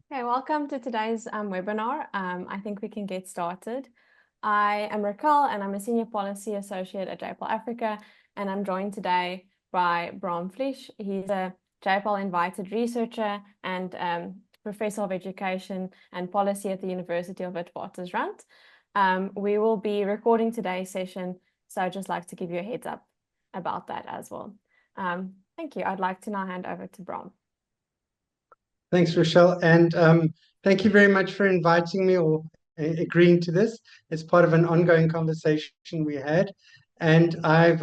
Okay, welcome to today's webinar. I think we can get started. I am Raquel and I'm a Senior Policy Associate at JPL Africa, and I'm joined today by Brahm Fleisch. He's a JPL invited researcher and Professor of Education and Policy at the University of Witwatersrand. We will be recording today's session, so I'd just like to give you a heads up about that as well. Thank you. I'd like to now hand over to Brahm. Thanks, Rochelle, and thank you very much for inviting me or agreeing to this. It's part of an ongoing conversation we had, and I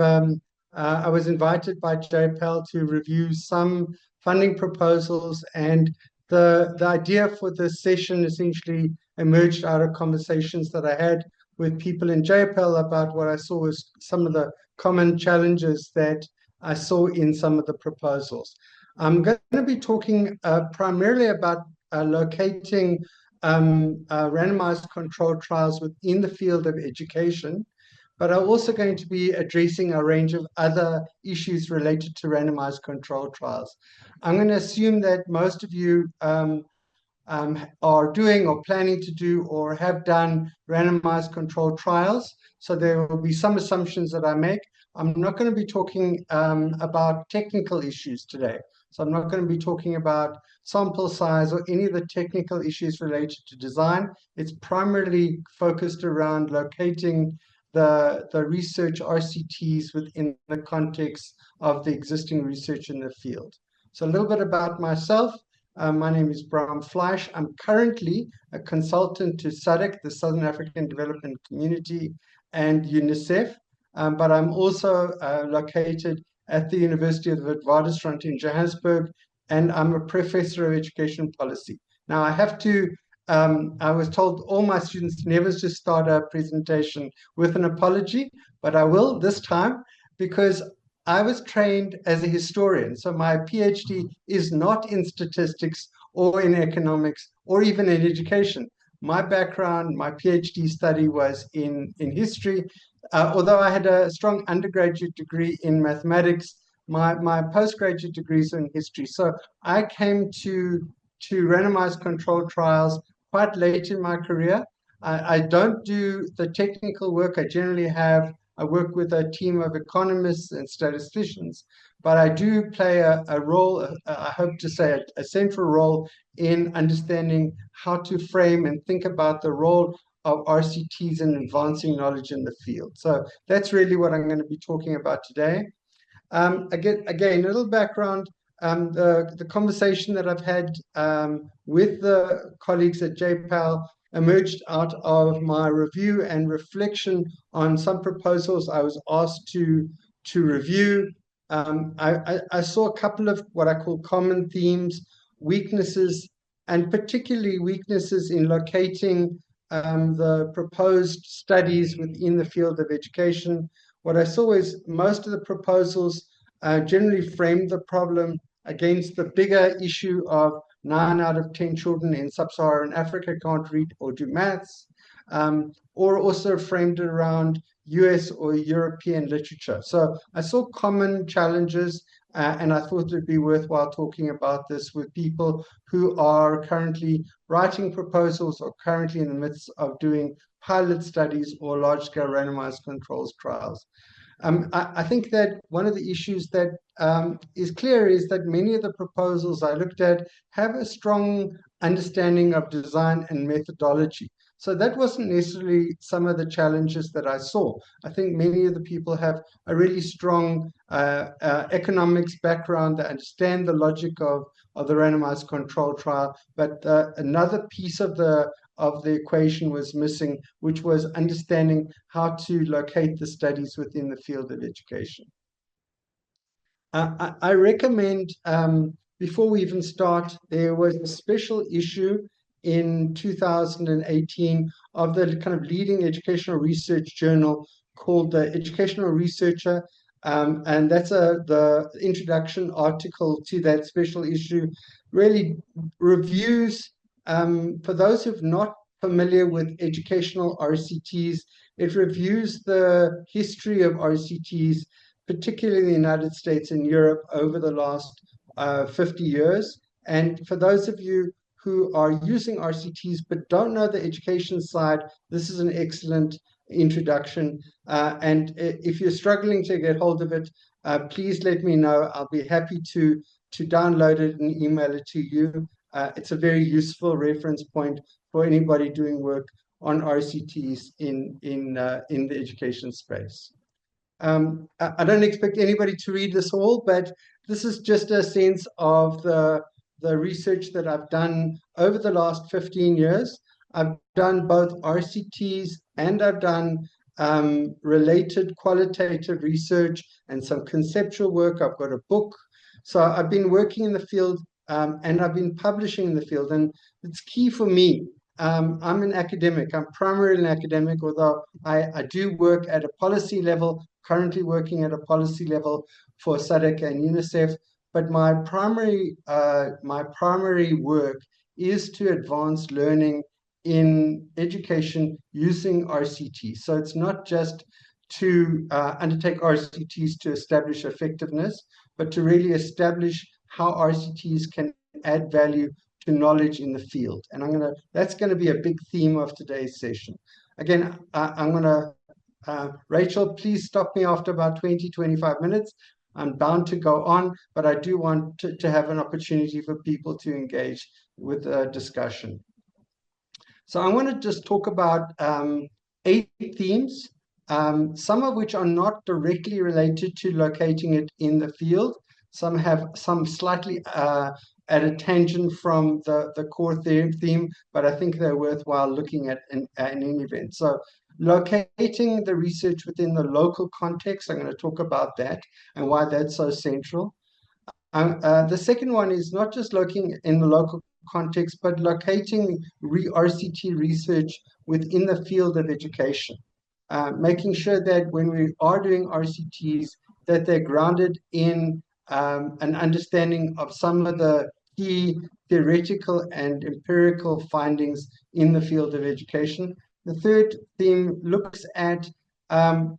was invited by JPL to review some funding proposals, and the idea for this session essentially emerged out of conversations that I had with people in JPL about what I saw as some of the common challenges that I saw in some of the proposals. I'm going to be talking primarily about locating randomized controlled trials within the field of education, but I'm also going to be addressing a range of other issues related to randomized controlled trials. I'm going to assume that most of you are doing or planning to do or have done randomized controlled trials, so there will be some assumptions that I make. I'm not going to be talking about technical issues today. So I'm not going to be talking about sample size or any of the technical issues related to design. It's primarily focused around locating the research RCTs within the context of the existing research in the field. So a little bit about myself. My name is Brahm Fleisch. I'm currently a consultant to SADC, the Southern African Development Community, and UNICEF. But I'm also located at the University of the Witwatersrand in Johannesburg, and I'm a professor of education policy. Now, I have to, I was told all my students never to start a presentation with an apology, but I will this time because I was trained as a historian. So my PhD is not in statistics or in economics or even in education. My background, my PhD study was in history. Although I had a strong undergraduate degree in mathematics, my postgraduate degrees in history. So I came to randomized controlled trials quite late in my career. I don't do the technical work. I work with a team of economists and statisticians, but I do play a role, I hope to say a central role in understanding how to frame and think about the role of RCTs and advancing knowledge in the field. So that's really what I'm going to be talking about today. Again, a little background. The conversation that I've had with the colleagues at JPAL emerged out of my review and reflection on some proposals I was asked to review. I saw a couple of what I call common themes, weaknesses, and particularly weaknesses in locating the proposed studies within the field of education. What I saw is most of the proposals generally framed the problem against the bigger issue of 9 out of 10 children in sub-Saharan Africa can't read or do maths, or also framed it around US or European literature. So I saw common challenges, and I thought it would be worthwhile talking about this with people who are currently writing proposals or currently in the midst of doing pilot studies or large-scale randomized controls trials. I think that one of the issues that is clear is that many of the proposals I looked at have a strong understanding of design and methodology. So that wasn't necessarily some of the challenges that I saw. I think many of the people have a really strong economics background that understand the logic of the randomized control trial, but another piece of the equation was missing, which was understanding how to locate the studies within the field of education. I recommend, before we even start, there was a special issue in 2018 of the kind of leading educational research journal called the Educational Researcher, and that's the introduction article to that special issue really reviews. For those who've not familiar with educational RCTs, it reviews the history of RCTs, particularly in the United States and Europe over the last 50 years. And for those of you who are using RCTs but don't know the education side, this is an excellent introduction. And if you're struggling to get hold of it, please let me know. I'll be happy to download it and email it to you. It's a very useful reference point for anybody doing work on RCTs in the education space. I don't expect anybody to read this all, but this is just a sense of the research that I've done over the last 15 years. I've done both RCTs and I've done related qualitative research and some conceptual work. I've got a book. So I've been working in the field and I've been publishing in the field, and it's key for me. I'm an academic. I'm primarily an academic, although I do work at a policy level, currently working at a policy level for SADC and UNICEF. But my primary work is to advance learning in education using RCT. So it's not just to undertake RCTs to establish effectiveness, but to really establish how RCTs can add value to knowledge in the field. And that's going to be a big theme of today's session. Again, Rachel, please stop me after about 20, 25 minutes. I'm bound to go on, but I do want to have an opportunity for people to engage with a discussion. So I want to just talk about 8 themes, some of which are not directly related to locating it in the field. Some have some slightly at a tangent from the core theme, but I think they're worthwhile looking at in any event. So locating the research within the local context, I'm going to talk about that and why that's so central. The second one is not just looking in the local context, but locating RCT research within the field of education, making sure that when we are doing RCTs, that they're grounded in an understanding of some of the key theoretical and empirical findings in the field of education. The third theme looks at often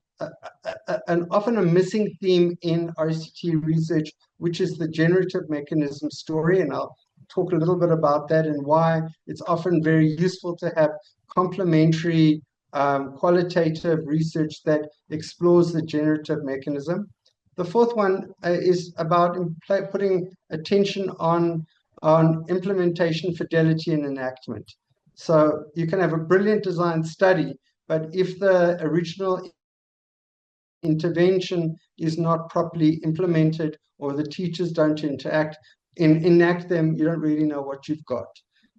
a missing theme in RCT research, which is the generative mechanism story. And I'll talk a little bit about that and why it's often very useful to have complementary qualitative research that explores the generative mechanism. The fourth one is about putting attention on implementation, fidelity, and enactment. So you can have a brilliant design study, but if the original intervention is not properly implemented or the teachers don't enact them, you don't really know what you've got.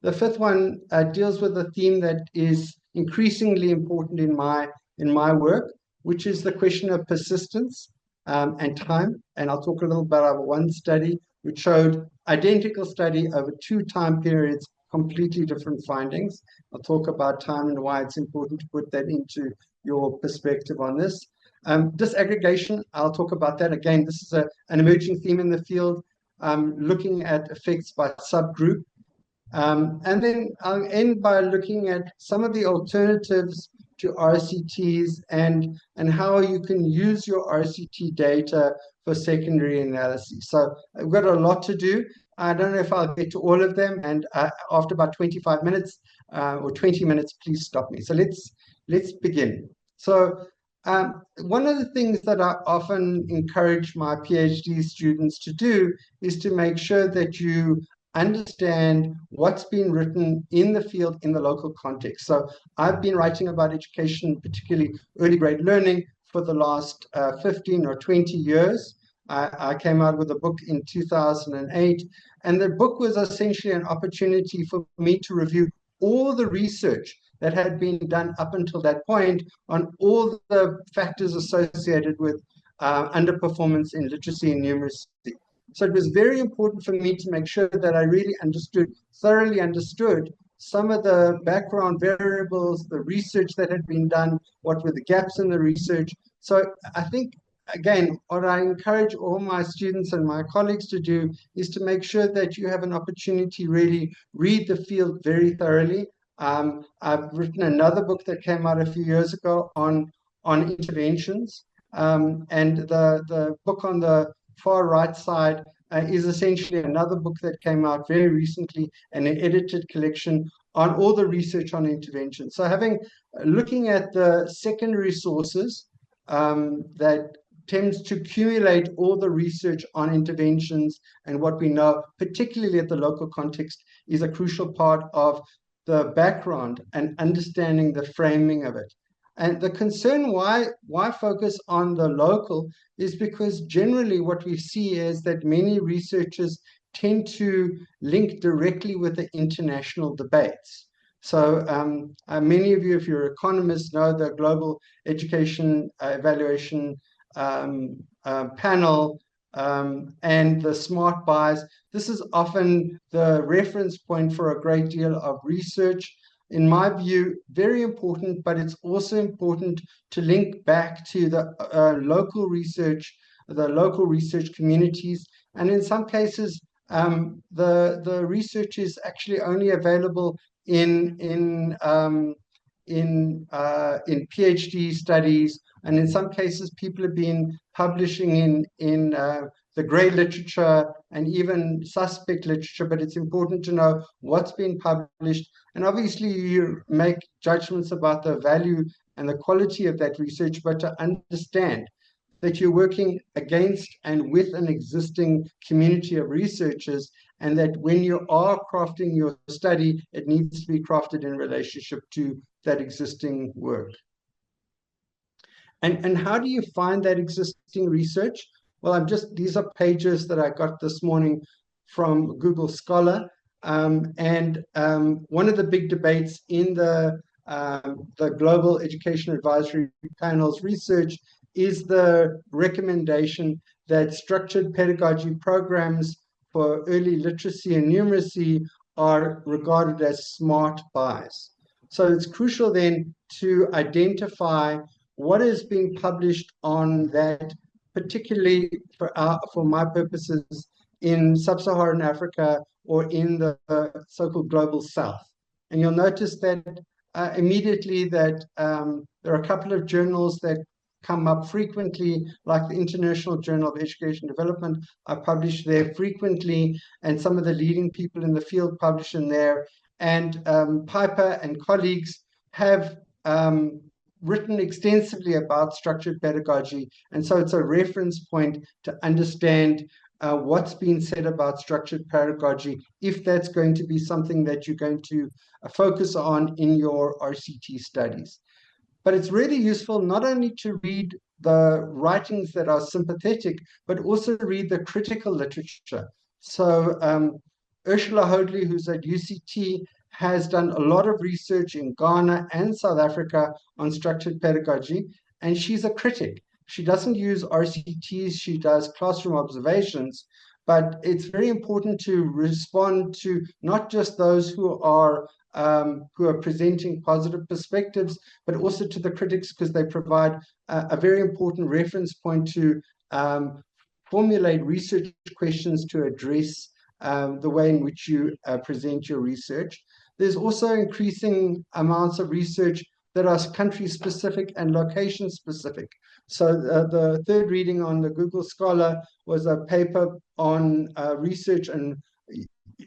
The fifth one deals with a theme that is increasingly important in my work, which is the question of persistence and time. And I'll talk a little about one study which showed identical study over 2 time periods, completely different findings. I'll talk about time and why it's important to put that into your perspective on this. Disaggregation, I'll talk about that. Again, this is an emerging theme in the field, looking at effects by subgroup. And then I'll end by looking at some of the alternatives to RCTs and how you can use your RCT data for secondary analysis. So I've got a lot to do. I don't know if I'll get to all of them. And after about 25 minutes or 20 minutes, please stop me. So let's begin. So one of the things that I often encourage my PhD students to do is to make sure that you understand what's been written in the field in the local context. So I've been writing about education, particularly early grade learning, for the last 15 or 20 years. I came out with a book in 2008, and the book was essentially an opportunity for me to review all the research that had been done up until that point on all the factors associated with underperformance in literacy and numeracy. So it was very important for me to make sure that I really thoroughly understood some of the background variables, the research that had been done, what were the gaps in the research. So I think, again, what I encourage all my students and my colleagues to do is to make sure that you have an opportunity to really read the field very thoroughly. I've written another book that came out a few years ago on interventions, and the book on the far right side is essentially another book that came out very recently, and an edited collection on all the research on intervention. So looking at the secondary sources that tends to accumulate all the research on interventions and what we know, particularly at the local context, is a crucial part of the background and understanding the framing of it. And the concern why focus on the local is because generally what we see is that many researchers tend to link directly with the international debates. So many of you, if you're economists, know the Global Education Evaluation panel and the smart buys. This is often the reference point for a great deal of research. In my view, very important, but it's also important to link back to the local research communities. And in some cases, the research is actually only available in PhD studies, and in some cases, people have been publishing in the grey literature and even suspect literature, but it's important to know what's been published. And obviously, you make judgments about the value and the quality of that research, but to understand that you're working against and with an existing community of researchers, and that when you are crafting your study, it needs to be crafted in relationship to that existing work. And how do you find that existing research? Well, these are pages that I got this morning from Google Scholar. And one of the big debates in the Global Education Advisory Panel's research is the recommendation that structured pedagogy programs for early literacy and numeracy are regarded as smart buys. So it's crucial then to identify what is being published on that, particularly for my purposes, in sub-Saharan Africa or in the so-called global south. And you'll notice that immediately that there are a couple of journals that come up frequently, like the International Journal of Education Development. I publish there frequently, and some of the leading people in the field publish in there. And Piper and colleagues have written extensively about structured pedagogy. And so it's a reference point to understand what's been said about structured pedagogy, if that's going to be something that you're going to focus on in your RCT studies. But it's really useful not only to read the writings that are sympathetic, but also read the critical literature. So Ursula Hoadley, who's at UCT, has done a lot of research in Ghana and South Africa on structured pedagogy, and she's a critic. She doesn't use RCTs, she does classroom observations, but it's very important to respond to not just those who are presenting positive perspectives, but also to the critics, because they provide a very important reference point to formulate research questions to address the way in which you present your research. There's also increasing amounts of research that are country-specific and location-specific. So the third reading on the Google Scholar was a paper on research in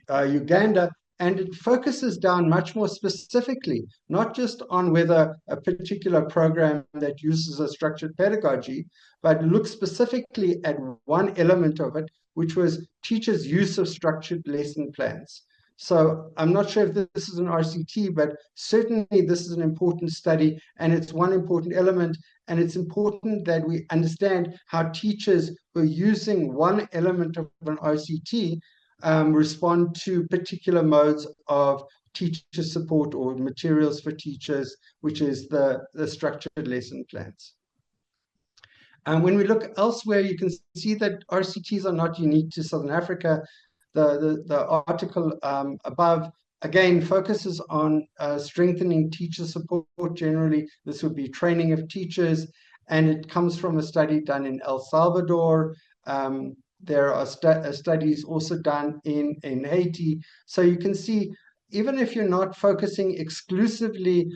Uganda, and it focuses down much more specifically, not just on whether a particular program that uses a structured pedagogy, but looks specifically at one element of it, which was teachers' use of structured lesson plans. So I'm not sure if this is an RCT, but certainly this is an important study, and it's one important element. And it's important that we understand how teachers who are using one element of an RCT respond to particular modes of teacher support or materials for teachers, which is the structured lesson plans. And when we look elsewhere, you can see that RCTs are not unique to Southern Africa. The article above, again, focuses on strengthening teacher support generally. This would be training of teachers, and it comes from a study done in El Salvador. There are studies also done in Haiti. So you can see, even if you're not focusing exclusively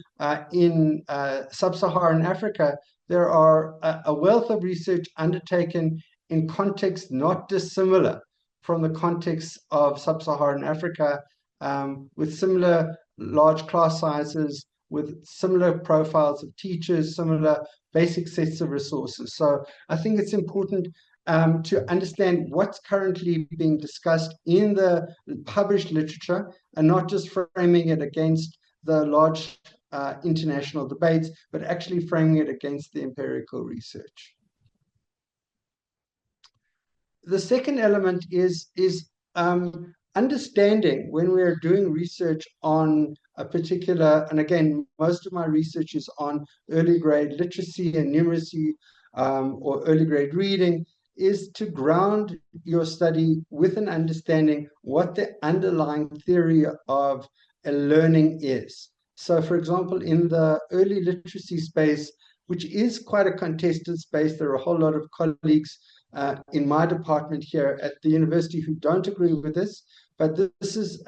in sub-Saharan Africa, there are a wealth of research undertaken in contexts not dissimilar from the context of sub-Saharan Africa, with similar large class sizes, with similar profiles of teachers, similar basic sets of resources. So I think it's important to understand what's currently being discussed in the published literature, and not just framing it against the large international debates, but actually framing it against the empirical research. The second element is understanding when we're doing research on a particular, and again, most of my research is on early grade literacy and numeracy, or early grade reading, is to ground your study with an understanding what the underlying theory of a learning is. So, for example, in the early literacy space, which is quite a contested space, there are a whole lot of colleagues in my department here at the university who don't agree with this, but this is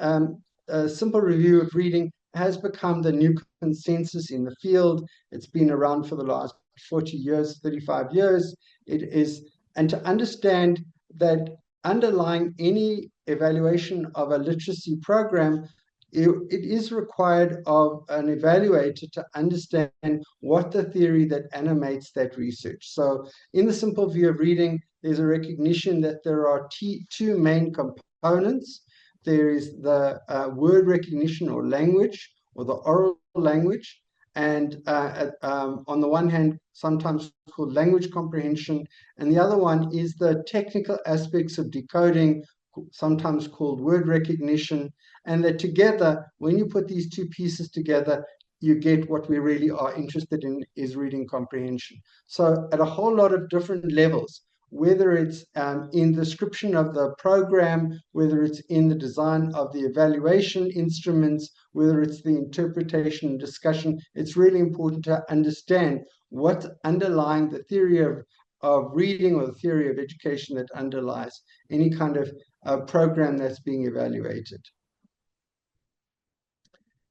a simple review of reading has become the new consensus in the field. It's been around for the last 40 years, 35 years. It is, and to understand that underlying any evaluation of a literacy program, it is required of an evaluator to understand what the theory that animates that research. So in the simple view of reading, there's a recognition that there are two main components. There is the word recognition or language, or the oral language, and on the one hand, sometimes called language comprehension, and the other one is the technical aspects of decoding, sometimes called word recognition, and that together, when you put these two pieces together, you get what we really are interested in, is reading comprehension. So at a whole lot of different levels, whether it's in the description of the program, whether it's in the design of the evaluation instruments, whether it's the interpretation and discussion, it's really important to understand what's underlying the theory of reading, or the theory of education that underlies any kind of program that's being evaluated.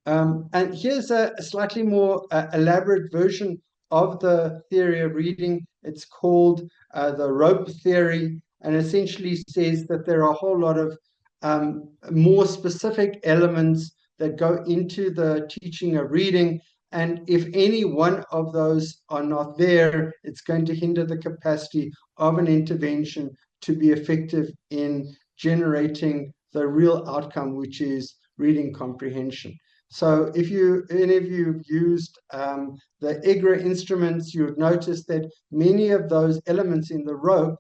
And here's a slightly more elaborate version of the theory of reading. It's called the rope theory, and essentially says that there are a whole lot of more specific elements that go into the teaching of reading. And if any one of those are not there, it's going to hinder the capacity of an intervention to be effective in generating the real outcome, which is reading comprehension. So if any of you have used the IGRA instruments, you would notice that many of those elements in the rope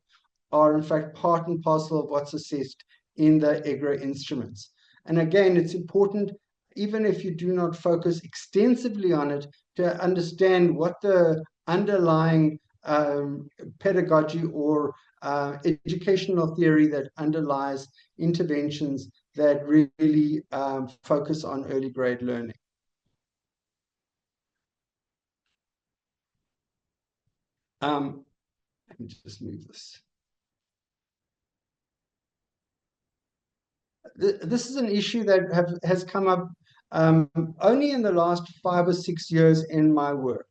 are in fact part and parcel of what's assessed in the IGRA instruments. And again, it's important, even if you do not focus extensively on it, to understand what the underlying pedagogy or educational theory that underlies interventions that really focus on early grade learning. Let me just move this. This is an issue that has come up only in the last 5 or 6 years in my work.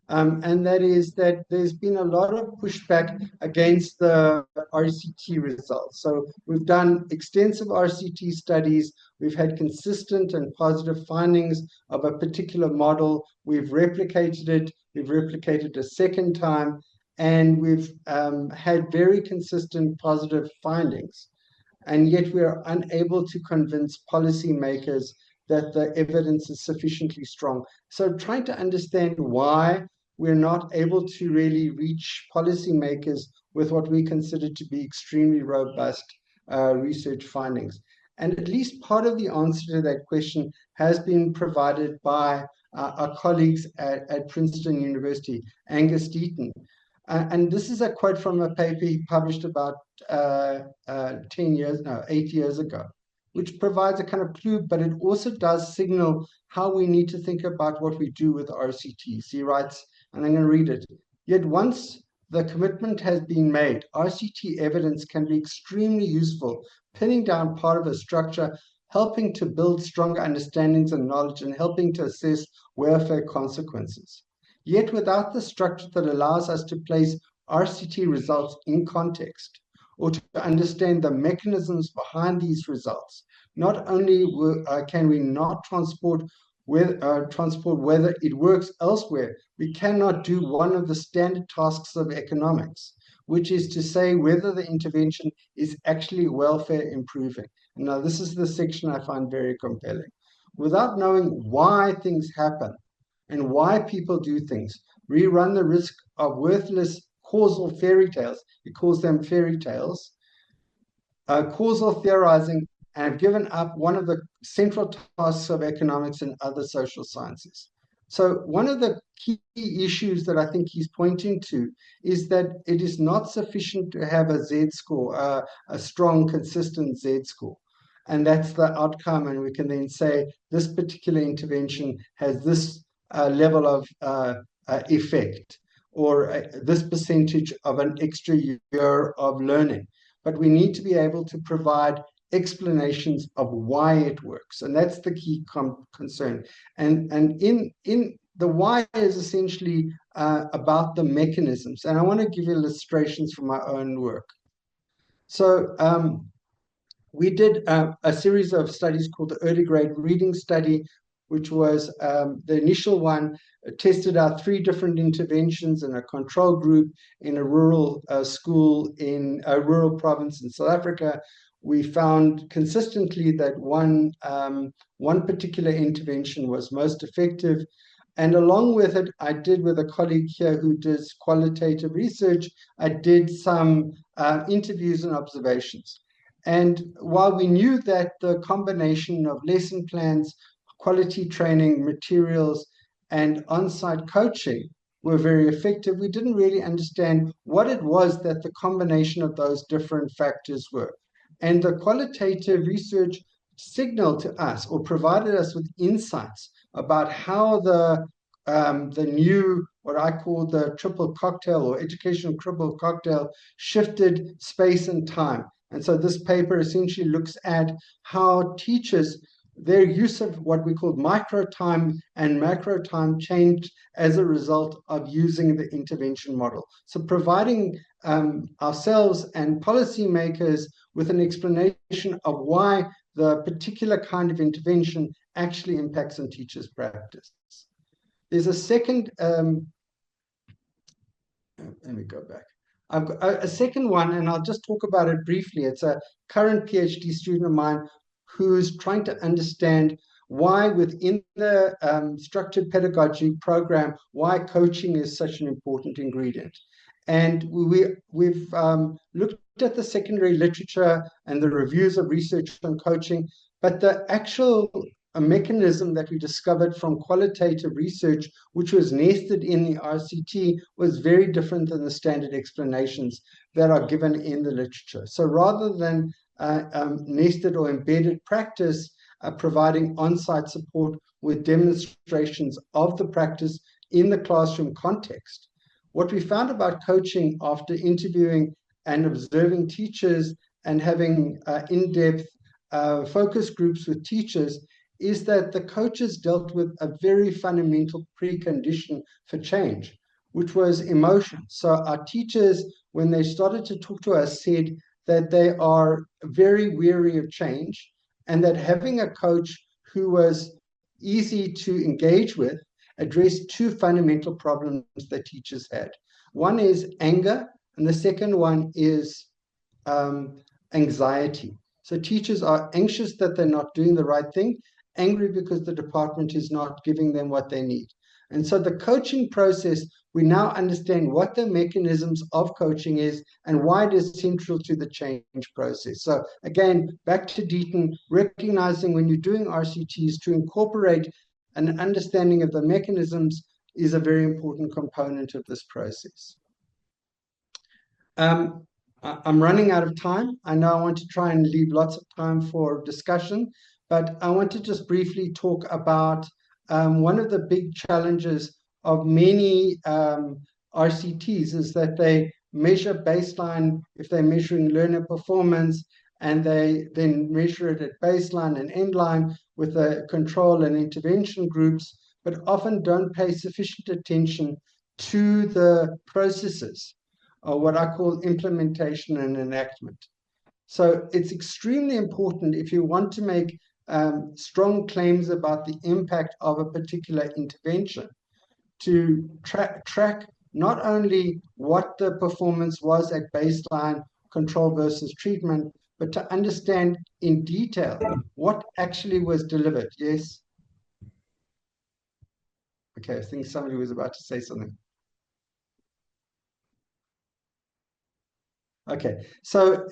And that is that there's been a lot of pushback against the RCT results. So we've done extensive RCT studies. We've had consistent and positive findings of a particular model. We've replicated it. We've replicated a second time. And we've had very consistent positive findings. And yet we are unable to convince policymakers that the evidence is sufficiently strong. So trying to understand why we're not able to really reach policymakers with what we consider to be extremely robust research findings. And at least part of the answer to that question has been provided by our colleagues at Princeton University, Angus Deaton. And this is a quote from a paper he published about 8 years ago, which provides a kind of clue, but it also does signal how we need to think about what we do with RCTs. He writes, and I'm going to read it, "Yet once the commitment has been made, RCT evidence can be extremely useful, pinning down part of a structure, helping to build stronger understandings and knowledge, and helping to assess welfare consequences. Yet without the structure that allows us to place RCT results in context, or to understand the mechanisms behind these results. Not only can we not transport whether it works elsewhere, we cannot do one of the standard tasks of economics, which is to say whether the intervention is actually welfare improving. Now, this is the section I find very compelling. Without knowing why things happen and why people do things, we run the risk of worthless causal fairy tales. He calls them fairy tales, causal theorizing, and have given up one of the central tasks of economics and other social sciences. So one of the key issues that I think he's pointing to is that it is not sufficient to have a Z-score, a strong, consistent Z-score. And that's the outcome, and we can then say this particular intervention has this level of effect, or this percentage of an extra year of learning. But we need to be able to provide explanations of why it works, and that's the key concern. And in the why is essentially about the mechanisms, and I want to give illustrations from my own work. So we did a series of studies called the early grade reading study, which was the initial one, tested out 3 different interventions in a control group in a rural school in a rural province in South Africa. We found consistently that one particular intervention was most effective. And along with it, I did with a colleague here who does qualitative research, I did some interviews and observations. And while we knew that the combination of lesson plans, quality training, materials, and on-site coaching were very effective, we didn't really understand what it was that the combination of those different factors were. And the qualitative research signaled to us, or provided us with insights about how the new, what I call the triple cocktail or educational triple cocktail, shifted space and time. And so this paper essentially looks at how teachers, their use of what we call micro time and macro time changed as a result of using the intervention model. So providing ourselves and policymakers with an explanation of why the particular kind of intervention actually impacts on teachers' practice. There's a second, let me go back. I've got a second one, and I'll just talk about it briefly. It's a current PhD student of mine who's trying to understand why within the structured pedagogy program, why coaching is such an important ingredient. And we've looked at the secondary literature and the reviews of research on coaching, but the actual mechanism that we discovered from qualitative research, which was nested in the RCT, was very different than the standard explanations that are given in the literature. So rather than nested or embedded practice, providing on-site support with demonstrations of the practice in the classroom context, what we found about coaching after interviewing and observing teachers and having in-depth focus groups with teachers is that the coaches dealt with a very fundamental precondition for change, which was emotion. So our teachers, when they started to talk to us, said that they are very weary of change, and that having a coach who was easy to engage with addressed 2 fundamental problems that teachers had. One is anger, and the second one is anxiety. So teachers are anxious that they're not doing the right thing, angry because the department is not giving them what they need. And so the coaching process, we now understand what the mechanisms of coaching is and why it is central to the change process. So again, back to Deaton, recognizing when you're doing RCTs to incorporate an understanding of the mechanisms is a very important component of this process. I'm running out of time. I know I want to try and leave lots of time for discussion, but I want to just briefly talk about one of the big challenges of many RCTs is that they measure baseline, if they're measuring learner performance, and they then measure it at baseline and endline with the control and intervention groups, but often don't pay sufficient attention to the processes are what I call implementation and enactment. So it's extremely important if you want to make strong claims about the impact of a particular intervention to track not only what the performance was at baseline, control versus treatment, but to understand in detail what actually was delivered. Yes? Okay, I think somebody was about to say something. Okay, so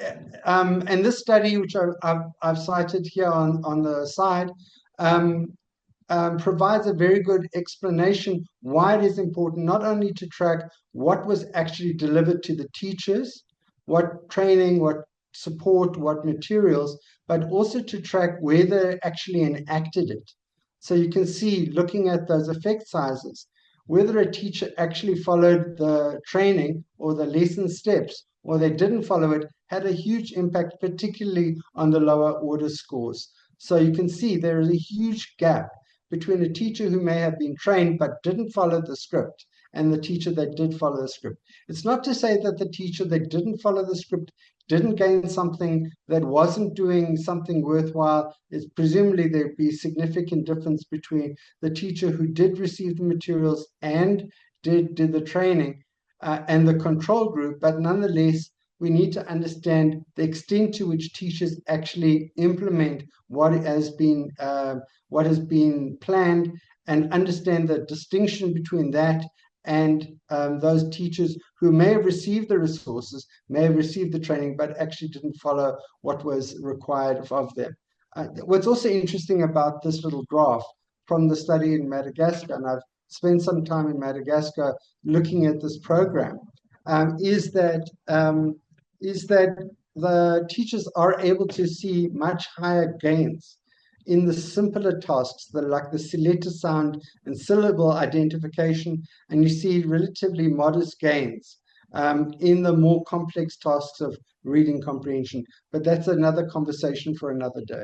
and this study, which I've cited here on the side, provides a very good explanation why it is important not only to track what was actually delivered to the teachers, what training, what support, what materials, but also to track where they actually enacted it. So you can see, looking at those effect sizes, whether a teacher actually followed the training or the lesson steps, or they didn't follow it, had a huge impact, particularly on the lower order scores. So you can see there is a huge gap between a teacher who may have been trained but didn't follow the script and the teacher that did follow the script. It's not to say that the teacher that didn't follow the script didn't gain something, that wasn't doing something worthwhile. It's presumably there'd be significant difference between the teacher who did receive the materials and did the training and the control group, but nonetheless, we need to understand the extent to which teachers actually implement what has been planned, and understand the distinction between that and those teachers who may have received the resources, may have received the training, but actually didn't follow what was required of them. What's also interesting about this little graph from the study in Madagascar, and I've spent some time in Madagascar looking at this program, is that the teachers are able to see much higher gains in the simpler tasks, like the letter sound and syllable identification, and you see relatively modest gains in the more complex tasks of reading comprehension. But that's another conversation for another day.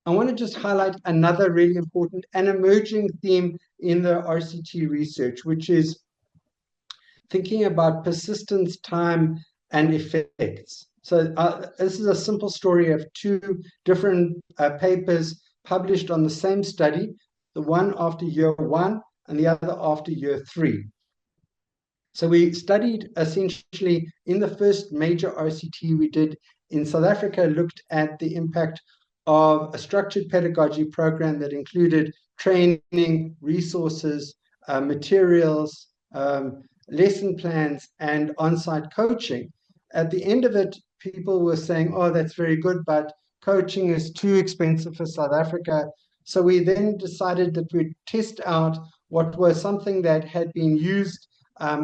I want to just highlight another really important and emerging theme in the RCT research, which is thinking about persistence, time, and effects. So this is a simple story of two different papers published on the same study, the one after year 1 and the other after year 3. So we studied essentially in the first major RCT we did in South Africa, looked at the impact of a structured pedagogy program that included training, resources, materials, lesson plans, and on-site coaching. At the end of it, people were saying, oh, that's very good, but coaching is too expensive for South Africa. So we then decided that we'd test out what was something that had been used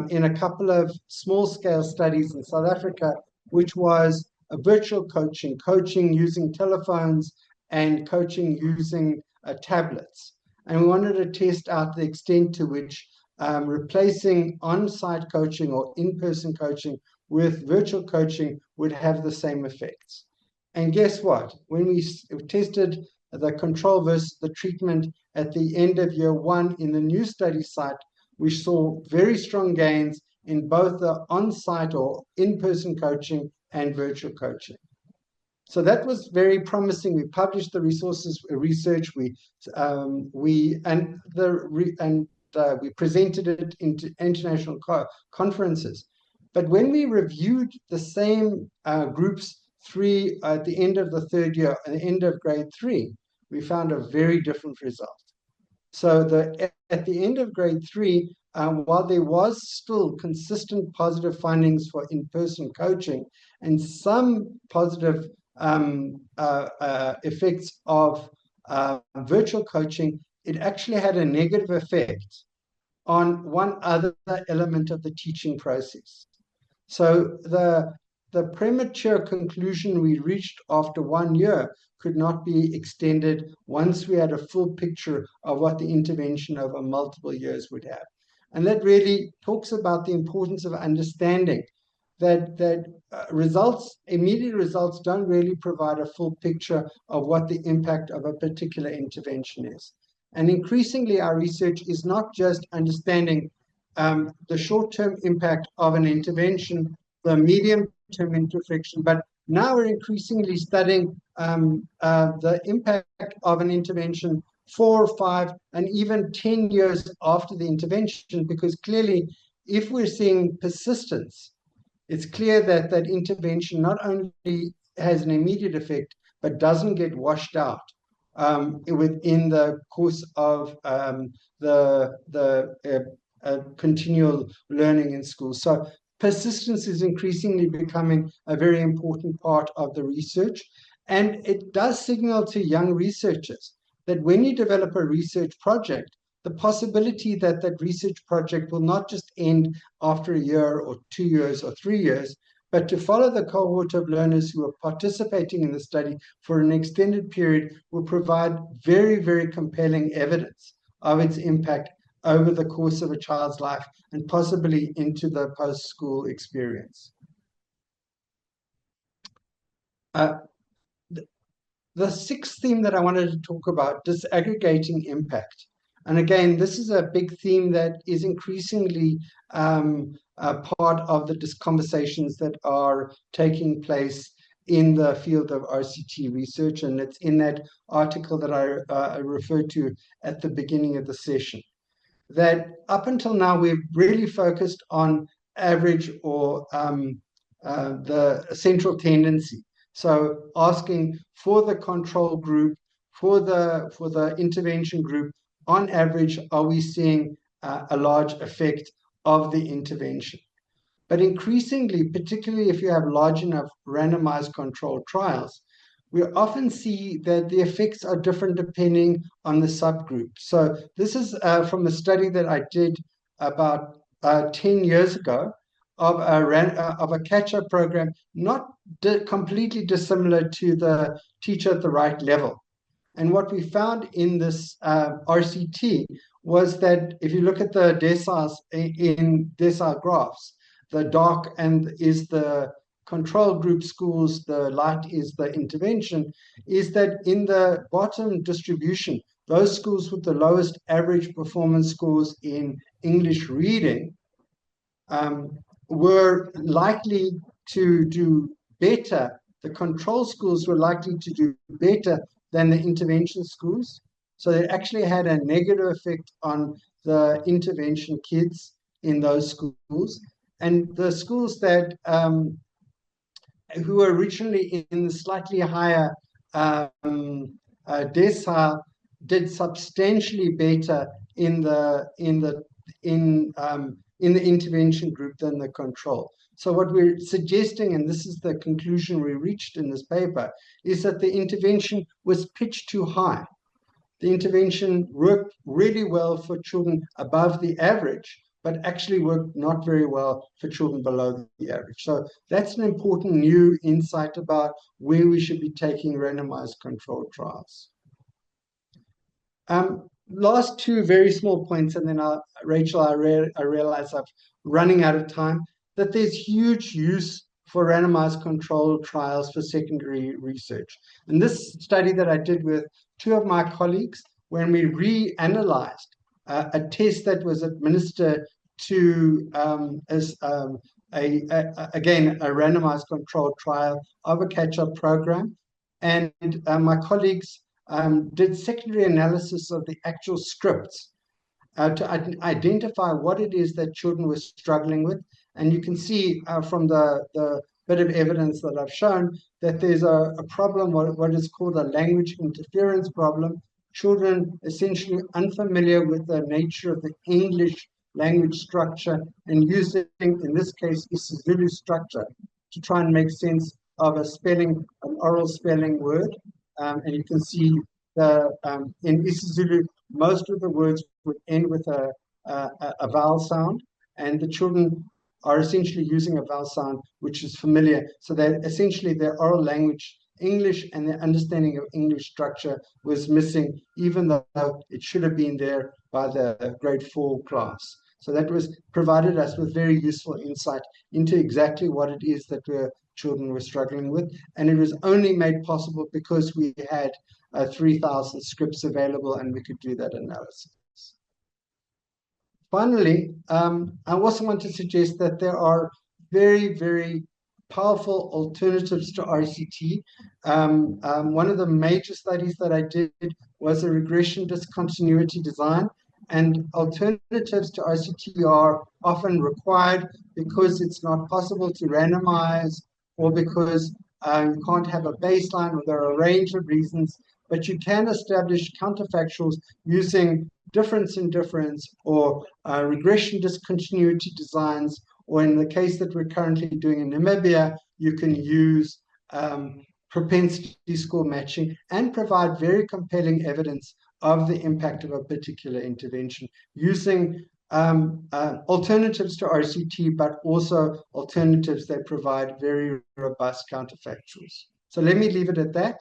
in a couple of small-scale studies in South Africa, which was a virtual coaching using telephones and coaching using tablets. And we wanted to test out the extent to which replacing on-site coaching or in-person coaching with virtual coaching would have the same effects. And guess what? When we tested the control versus the treatment at the end of year 1 in the new study site, we saw very strong gains in both the on-site or in-person coaching and virtual coaching. So that was very promising. We published the research. We presented it into international conferences. But when we reviewed the same groups at the end of the 3rd year, at the end of grade 3, we found a very different result. So at the end of grade 3, while there was still consistent positive findings for in-person coaching and some positive effects of virtual coaching, it actually had a negative effect on one other element of the teaching process. So the premature conclusion we reached after 1 year could not be extended once we had a full picture of what the intervention over multiple years would have. And that really talks about the importance of understanding that immediate results don't really provide a full picture of what the impact of a particular intervention is. And increasingly, our research is not just understanding the short-term impact of an intervention, the medium-term intervention, but now we're increasingly studying the impact of an intervention 4, 5, and even 10 years after the intervention, because clearly, if we're seeing persistence, it's clear that that intervention not only has an immediate effect, but doesn't get washed out within the course of continual learning in school. So persistence is increasingly becoming a very important part of the research. And it does signal to young researchers that when you develop a research project, the possibility that that research project will not just end after a year or 2 years or 3 years, but to follow the cohort of learners who are participating in the study for an extended period will provide very, very compelling evidence of its impact over the course of a child's life and possibly into the post-school experience. The sixth theme that I wanted to talk about, disaggregating impact. And again, this is a big theme that is increasingly a part of the conversations that are taking place in the field of RCT research. And it's in that article that I referred to at the beginning of the session. That up until now, we've really focused on average or the central tendency. So asking for the control group, for the intervention group, on average, are we seeing a large effect of the intervention? But increasingly, particularly if you have large enough randomized controlled trials, we often see that the effects are different depending on the subgroup. So this is from a study that I did about 10 years ago of a catch-up program, not completely dissimilar to the teacher at the right level. And what we found in this RCT was that if you look at the deciles in decile graphs, the dark is the control group schools, the light is the intervention, is that in the bottom distribution, those schools with the lowest average performance scores in English reading were likely to do better. The control schools were likely to do better than the intervention schools. So they actually had a negative effect on the intervention kids in those schools. And the schools that who were originally in the slightly higher decile did substantially better in the intervention group than the control. So what we're suggesting, and this is the conclusion we reached in this paper, is that the intervention was pitched too high. The intervention worked really well for children above the average, but actually worked not very well for children below the average. So that's an important new insight about where we should be taking randomized controlled trials. Last two very small points, and then Rachel, I realize I'm running out of time, that there's huge use for randomized controlled trials for secondary research. And this study that I did with two of my colleagues, when we reanalyzed a test that was administered to again a randomized controlled trial of a catch-up program, and my colleagues did secondary analysis of the actual scripts to identify what it is that children were struggling with. And you can see from the bit of evidence that I've shown that there's a problem, what is called a language interference problem. Children essentially unfamiliar with the nature of the English language structure and using, in this case, isiZulu structure to try and make sense of an oral spelling word. And you can see in isiZulu, most of the words would end with a vowel sound, and the children are essentially using a vowel sound which is familiar. So that essentially their oral language, English, and their understanding of English structure was missing, even though it should have been there by the grade 4 class. So that provided us with very useful insight into exactly what it is that children were struggling with. And it was only made possible because we had 3,000 scripts available, and we could do that analysis. Finally, I also want to suggest that there are very, very powerful alternatives to RCT. One of the major studies that I did was a regression discontinuity design, and alternatives to RCT are often required because it's not possible to randomize, or because you can't have a baseline, or there are a range of reasons, but you can establish counterfactuals using difference in difference, or regression discontinuity designs, or in the case that we're currently doing in Namibia, you can use propensity score matching and provide very compelling evidence of the impact of a particular intervention using alternatives to RCT, but also alternatives that provide very robust counterfactuals. So let me leave it at that.